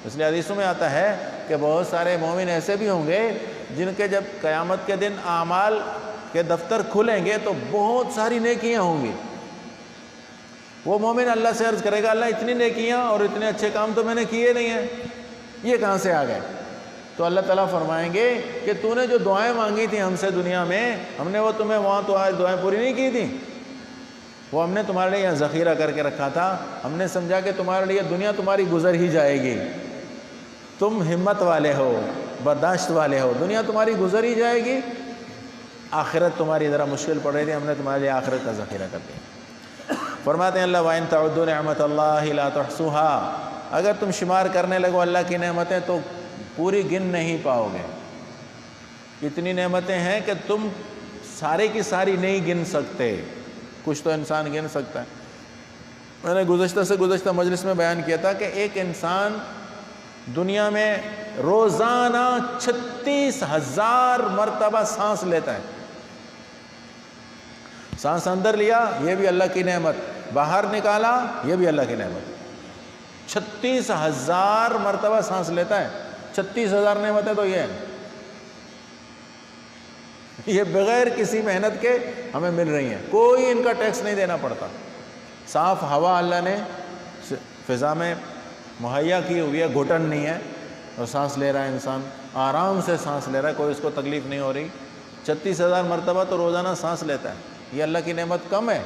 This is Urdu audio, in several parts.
اس لیے حدیثوں میں آتا ہے کہ بہت سارے مومن ایسے بھی ہوں گے جن کے جب قیامت کے دن اعمال کے دفتر کھلیں گے تو بہت ساری نیکیاں ہوں گی. وہ مومن اللہ سے عرض کرے گا اللہ اتنی نیکیاں اور اتنے اچھے کام تو میں نے کیے نہیں ہیں, یہ کہاں سے آ گئے؟ تو اللہ تعالیٰ فرمائیں گے کہ تو نے جو دعائیں مانگی تھیں ہم سے دنیا میں, ہم نے وہ تمہیں وہاں تو آج دعائیں پوری نہیں کی تھیں, وہ ہم نے تمہارے لیے یہاں ذخیرہ کر کے رکھا تھا. ہم نے سمجھا کہ تمہارے لیے دنیا تمہاری گزر ہی جائے گی, تم ہمت والے ہو, برداشت والے ہو, دنیا تمہاری گزر ہی جائے گی, آخرت تمہاری ذرا مشکل پڑ رہی تھی, ہم نے تمہارے لیے آخرت کا ذخیرہ کر دیا. فرماتے ہیں اللہ وَإِن تَعُدُّوا نِعْمَةَ اللَّهِ لَا تُحْصُوهَا, اگر تم شمار کرنے لگو اللہ کی نعمتیں تو پوری گن نہیں پاؤ گے. اتنی نعمتیں ہیں کہ تم سارے کی ساری نہیں گن سکتے, کچھ تو انسان گن سکتا ہے. میں نے گزشتہ مجلس میں بیان کیا تھا کہ ایک انسان دنیا میں روزانہ 36,000 مرتبہ سانس لیتا ہے. سانس اندر لیا یہ بھی اللہ کی نعمت, باہر نکالا یہ بھی اللہ کی نعمت. 36,000 مرتبہ سانس لیتا ہے. 36,000 نعمتیں تو یہ ہیں, یہ بغیر کسی محنت کے ہمیں مل رہی ہیں, کوئی ان کا ٹیکس نہیں دینا پڑتا. صاف ہوا اللہ نے فضا میں مہیا کی ہوئی ہے, گھٹن نہیں ہے, اور سانس لے رہا ہے انسان, آرام سے سانس لے رہا ہے, کوئی اس کو تکلیف نہیں ہو رہی. 36,000 مرتبہ تو روزانہ سانس لیتا ہے, یہ اللہ کی نعمت کم ہے؟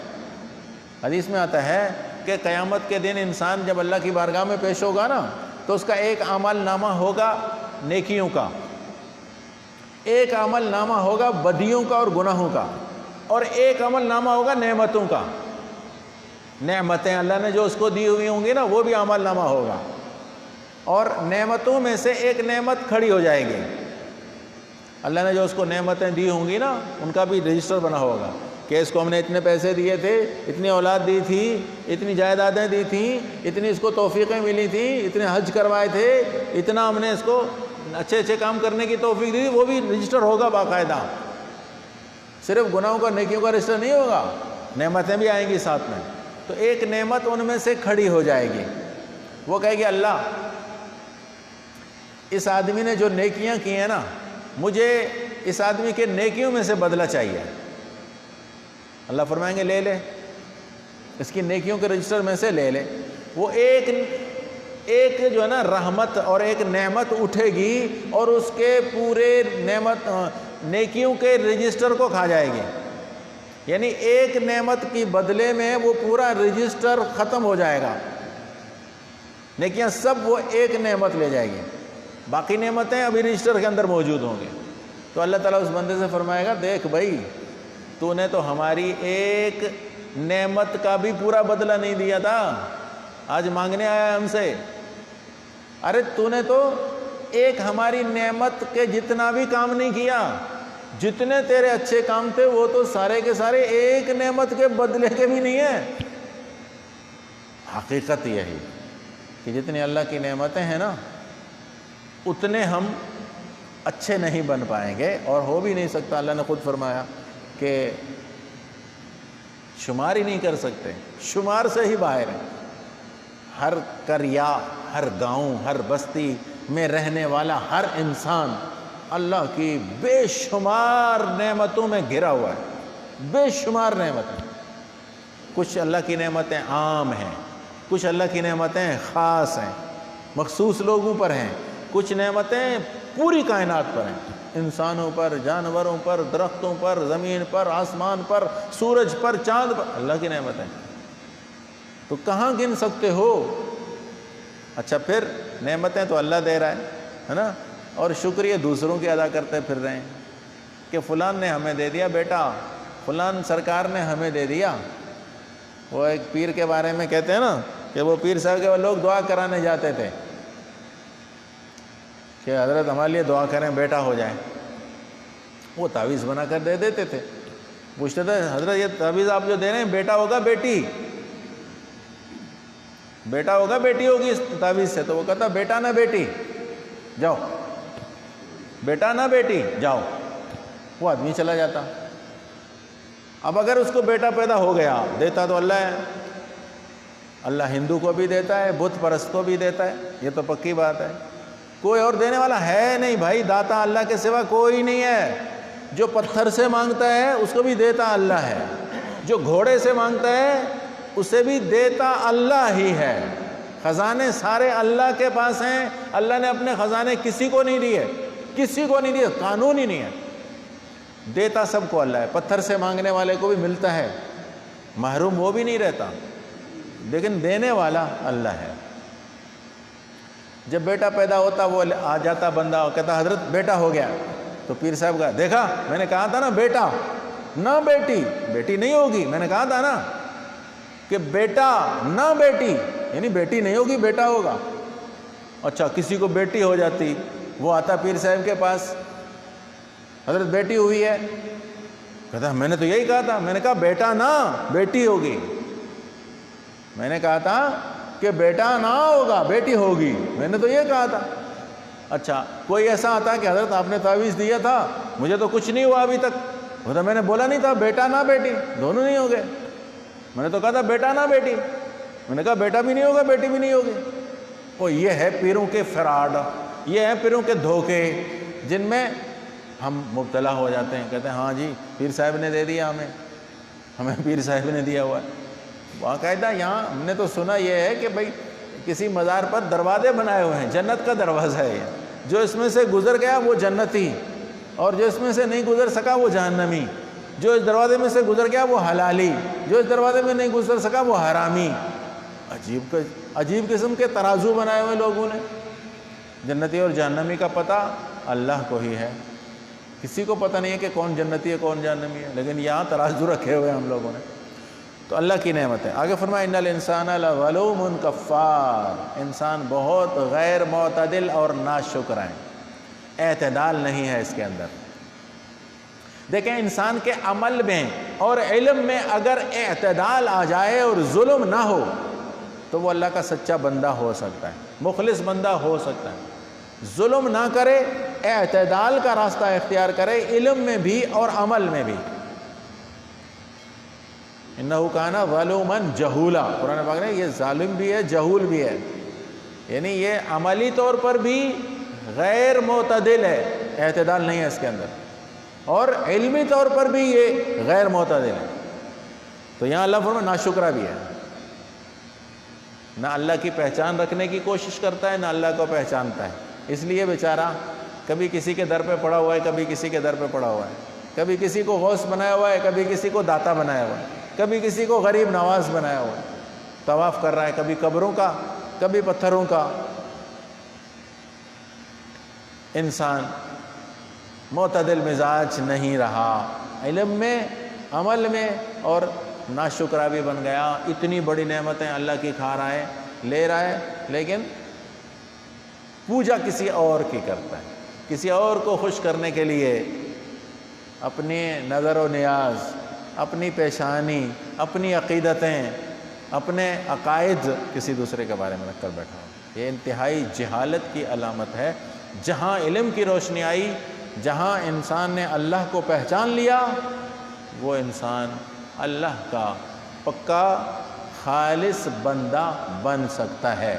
حدیث میں آتا ہے کہ قیامت کے دن انسان جب اللہ کی بارگاہ میں پیش ہوگا نا تو اس کا ایک عمل نامہ ہوگا نیکیوں کا, ایک عمل نامہ ہوگا بدیوں کا اور گناہوں کا, اور ایک عمل نامہ ہوگا نعمتوں کا. نعمتیں اللہ نے جو اس کو دی ہوئی ہوں گی نا وہ بھی عمل نامہ ہوگا, اور نعمتوں میں سے ایک نعمت کھڑی ہو جائے گی. اللہ نے جو اس کو نعمتیں دی ہوں گی نا ان کا بھی رجسٹر بنا ہوگا کہ اس کو ہم نے اتنے پیسے دیے تھے, اتنی اولاد دی تھی, اتنی جائیدادیں دی تھیں, اتنی اس کو توفیقیں ملی تھیں, اتنے حج کروائے تھے, اتنا ہم نے اس کو اچھے اچھے کام کرنے کی توفیق دی, وہ بھی رجسٹر ہوگا باقاعدہ. صرف گناہوں کا نیکیوں کا رجسٹر نہیں ہوگا, نعمتیں بھی آئیں گی ساتھ میں. تو ایک نعمت ان میں سے کھڑی ہو جائے گی, وہ کہے گی اللہ اس آدمی نے جو نیکیاں کی ہیں نا مجھے اس آدمی کے نیکیوں میں سے بدلہ چاہیے. اللہ فرمائیں گے لے لے, اس کی نیکیوں کے رجسٹر میں سے لے لے. وہ ایک جو ہے نا رحمت اور ایک نعمت اٹھے گی اور اس کے پورے نیکیوں کے رجسٹر کو کھا جائے گی. یعنی ایک نعمت کی بدلے میں وہ پورا رجسٹر ختم ہو جائے گا, نیکیاں سب وہ ایک نعمت لے جائے گی, باقی نعمتیں ابھی رجسٹر کے اندر موجود ہوں گی. تو اللہ تعالیٰ اس بندے سے فرمائے گا دیکھ بھائی تو نے تو ہماری ایک نعمت کا بھی پورا بدلہ نہیں دیا تھا, آج مانگنے آیا ہم سے. ارے تو نے تو ایک ہماری نعمت کے جتنا بھی کام نہیں کیا, جتنے تیرے اچھے کام تھے وہ تو سارے کے سارے ایک نعمت کے بدلے کے بھی نہیں ہیں. حقیقت یہی کہ جتنی اللہ کی نعمتیں ہیں نا اتنے ہم اچھے نہیں بن پائیں گے, اور ہو بھی نہیں سکتا. اللہ نے خود فرمایا کہ شمار ہی نہیں کر سکتے, شمار سے ہی باہر ہے. ہر قریہ, ہر گاؤں, ہر بستی میں رہنے والا ہر انسان اللہ کی بے شمار نعمتوں میں گھرا ہوا ہے, بے شمار نعمتیں. کچھ اللہ کی نعمتیں عام ہیں, کچھ اللہ کی نعمتیں خاص ہیں, مخصوص لوگوں پر ہیں, کچھ نعمتیں پوری کائنات پر ہیں, انسانوں پر, جانوروں پر, درختوں پر, زمین پر, آسمان پر, سورج پر, چاند پر, اللہ کی نعمتیں. تو کہاں گن سکتے ہو؟ اچھا پھر نعمتیں تو اللہ دے رہا ہے نا, اور شکریہ دوسروں کی ادا کرتے پھر رہے ہیں کہ فلان نے ہمیں دے دیا بیٹا, فلان سرکار نے ہمیں دے دیا. وہ ایک پیر کے بارے میں کہتے ہیں نا کہ وہ پیر صاحب کے وہ لوگ دعا کرانے جاتے تھے کہ حضرت ہمارے لیے دعا کریں بیٹا ہو جائے. وہ تعویذ بنا کر دے دیتے تھے. پوچھتے تھے حضرت یہ تعویذ آپ جو دے رہے ہیں بیٹا ہوگا بیٹی, بیٹا ہوگا بیٹی ہوگی اس تعویذ سے؟ تو وہ کہتا بیٹا نہ بیٹی جاؤ, بیٹا نہ بیٹی جاؤ. وہ آدمی چلا جاتا. اب اگر اس کو بیٹا پیدا ہو گیا, دیتا تو اللہ ہے, اللہ ہندو کو بھی دیتا ہے، بت پرست کو بھی دیتا ہے، یہ تو پکی بات ہے، کوئی اور دینے والا ہے نہیں بھائی، داتا اللہ کے سوا کوئی نہیں ہے۔ جو پتھر سے مانگتا ہے اس کو بھی دیتا اللہ ہے، جو گھوڑے سے مانگتا ہے اسے بھی دیتا اللہ ہی ہے۔ خزانے سارے اللہ کے پاس ہیں، اللہ نے اپنے خزانے کسی کو نہیں دیے، کسی کو نہیں دیے، قانون ہی نہیں ہے، دیتا سب کو اللہ ہے۔ پتھر سے مانگنے والے کو بھی ملتا ہے، محروم وہ بھی نہیں رہتا، لیکن دینے والا اللہ ہے۔ جب بیٹا پیدا ہوتا وہ آ جاتا بندہ اور کہتا حضرت بیٹا ہو گیا، تو پیر صاحب کہا دیکھا میں نے کہا تھا نا بیٹا نہ بیٹی، بیٹی نہیں ہوگی، میں نے کہا تھا نا کہ بیٹا نہ بیٹی، یعنی بیٹی نہیں ہوگی بیٹا ہوگا۔ اچھا کسی کو بیٹی ہو جاتی، وہ آتا پیر صاحب کے پاس، حضرت بیٹی ہوئی ہے، کہتا میں نے تو یہی کہا تھا، میں نے کہا بیٹا نہ بیٹی ہوگی، میں نے کہا تھا کہ بیٹا نہ ہوگا بیٹی ہوگی، میں نے تو یہ کہا تھا۔ اچھا کوئی ایسا آتا کہ حضرت آپ نے تعویذ دیا تھا مجھے تو کچھ نہیں ہوا ابھی تک، بتا میں نے بولا نہیں تھا بیٹا نہ بیٹی دونوں نہیں ہو گئے، میں نے تو کہا تھا بیٹا نہ بیٹی، میں نے کہا بیٹا بھی نہیں ہوگا بیٹی بھی نہیں ہوگی۔ وہ یہ ہے پیروں کے فراڈ، یہ ہے پیروں کے دھوکے جن میں ہم مبتلا ہو جاتے ہیں، کہتے ہیں ہاں جی پیر صاحب نے دے دیا ہمیں پیر صاحب نے دیا ہوا ہے۔ باقاعدہ یہاں ہم نے تو سنا یہ ہے کہ بھائی کسی مزار پر دروازے بنائے ہوئے ہیں، جنت کا دروازہ ہے یہ، جو اس میں سے گزر گیا وہ جنتی، اور جو اس میں سے نہیں گزر سکا وہ جہنمی، جو اس دروازے میں سے گزر گیا وہ حلالی، جو اس دروازے میں نہیں گزر سکا وہ حرامی۔ عجیب قسم کے ترازو بنائے ہوئے لوگوں نے۔ جنتی اور جہنمی کا پتہ اللہ کو ہی ہے، کسی کو پتہ نہیں ہے کہ کون جنتی ہے کون جہنمی ہے، لیکن یہاں ترازو رکھے ہوئے ہم لوگوں نے۔ تو اللہ کی نعمت ہے۔ آگے فرمایا ان الانسان لظلوم کفار، انسان بہت غیر معتدل اور ناشکر ہے، اعتدال نہیں ہے اس کے اندر۔ دیکھیں انسان کے عمل میں اور علم میں اگر اعتدال آ جائے اور ظلم نہ ہو تو وہ اللہ کا سچا بندہ ہو سکتا ہے، مخلص بندہ ہو سکتا ہے۔ ظلم نہ کرے، اعتدال کا راستہ اختیار کرے، علم میں بھی اور عمل میں بھی۔ انہو کان ظلوما جہولا، قرآن پاک نے یہ ظالم بھی ہے جہول بھی ہے، یعنی یہ عملی طور پر بھی غیر معتدل ہے، اعتدال نہیں ہے اس کے اندر، اور علمی طور پر بھی یہ غیر معتدل ہے۔ تو یہاں اللہ فرماتا ہے ناشکرا بھی ہے، نہ اللہ کی پہچان رکھنے کی کوشش کرتا ہے نہ اللہ کو پہچانتا ہے، اس لیے بیچارہ کبھی کسی کے در پہ پڑا ہوا ہے کبھی کسی کے در پہ پڑا ہوا ہے، کبھی کسی کو غوث بنایا ہوا ہے کبھی کسی کو داتا بنایا ہوا ہے، کبھی کسی کو غریب نواز بنایا ہوا ہے، طواف کر رہا ہے کبھی قبروں کا کبھی پتھروں کا۔ انسان معتدل مزاج نہیں رہا، علم میں عمل میں، اور ناشکرا بھی بن گیا۔ اتنی بڑی نعمتیں اللہ کی کھا رہا ہے، لے رہا ہے، لیکن پوجا کسی اور کی کرتا ہے، کسی اور کو خوش کرنے کے لیے اپنی نظر و نیاز، اپنی پیشانی، اپنی عقیدتیں، اپنے عقائد کسی دوسرے کے بارے میں رکھ کر بیٹھا ہو۔ یہ انتہائی جہالت کی علامت ہے۔ جہاں علم کی روشنی آئی، جہاں انسان نے اللہ کو پہچان لیا، وہ انسان اللہ کا پکا خالص بندہ بن سکتا ہے۔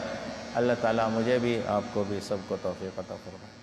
اللہ تعالیٰ مجھے بھی آپ کو بھی سب کو توفیق عطا فرمائے۔